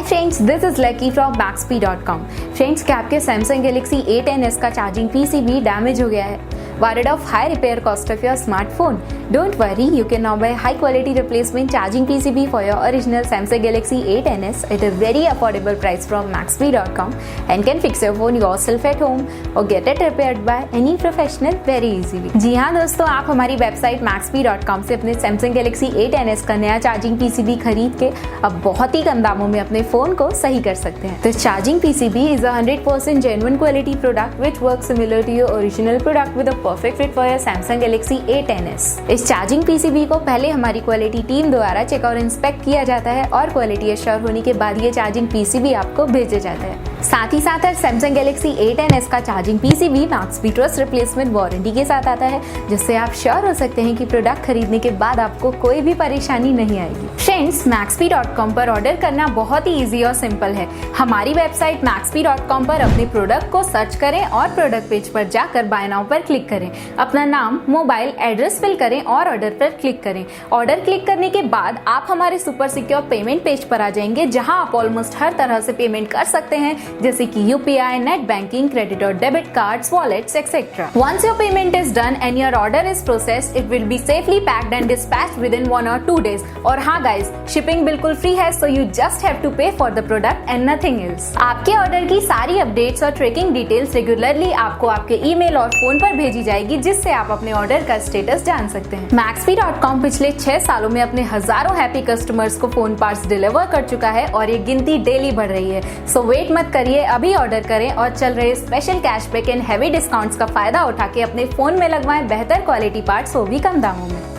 Friends, this is lucky from Maxbhi.com। Friends, क्या आपके Samsung Galaxy A10s का charging PCB damage हो गया है? Worried of high repair cost of your smartphone? Don't worry, you can now buy high quality replacement charging PCB for your original Samsung Galaxy A10s at a very affordable price from Maxbhi.com and can fix your phone yourself at home or get it repaired by any professional very easily। जी हाँ दोस्तों, आप हमारी website Maxbhi.com से अपने Samsung Galaxy A10s का नया charging PCB खरीद के अब बहुत ही कम दामों में अपने फोन को सही कर सकते हैं। This charging PCB is a 100% genuine quality product which works similar to your original product with a perfect fit for your Samsung Galaxy A10s। इस चार्जिंग PCB को पहले हमारी क्वालिटी टीम द्वारा चेक और इंस्पेक्ट किया जाता है और क्वालिटी एश्योर होने के बाद ये चार्जिंग PCB आपको भेजा जाता है। साथ ही साथ Samsung Galaxy A10s का charging PCB Maxbhi trust replacement warranty के साथ आता है, जिससे आप श्योर हो सकते हैं कि प्रोडक्ट खरीदने के बाद आपको कोई भी परेशानी नहीं आएगी। फ्रेंड्स, Maxbhi.com पर ऑर्डर करना बहुत ही इजी और सिंपल है। हमारी वेबसाइट Maxbhi.com पर अपने प्रोडक्ट को सर्च करें और प्रोडक्ट पेज पर जाकर बाय नाउ पर क्लिक करें। अपना नाम, मोबाइल, एड्रेस फिल करें और ऑर्डर पर क्लिक करें। ऑर्डर क्लिक करने के बाद आप हमारे सुपर सिक्योर पेमेंट पेज पर आ जाएंगे, जहां आप ऑलमोस्ट हर तरह से पेमेंट कर सकते हैं, जैसे कि UPI, नेट बैंकिंग, क्रेडिट और debit cards, wallets etcetera. Once your payment is done and your order is processed, it will be safely packed and dispatched within 1 or 2 days। और हाँ गाइज, शिपिंग बिल्कुल free है, so you just have to pay for the product and nothing else। आपके order की सारी updates और tracking details regularly आपको आपके ईमेल और फोन पर भेजी जाएगी, जिससे आप अपने ऑर्डर का स्टेटस जान सकते हैं। Maxbhi.com पिछले 6 सालों में अपने हजारों हैप्पी कस्टमर्स को फोन पार्ट्स डिलीवर कर चुका है और ये गिनती डेली बढ़ रही है। सो वेट मत करिए, अभी ऑर्डर करें और चल रहे special cashback and heavy discounts का फायदा उठा के अपने फोन में लगवाएं बेहतर क्वालिटी पार्ट्स, वो भी कम दामों में।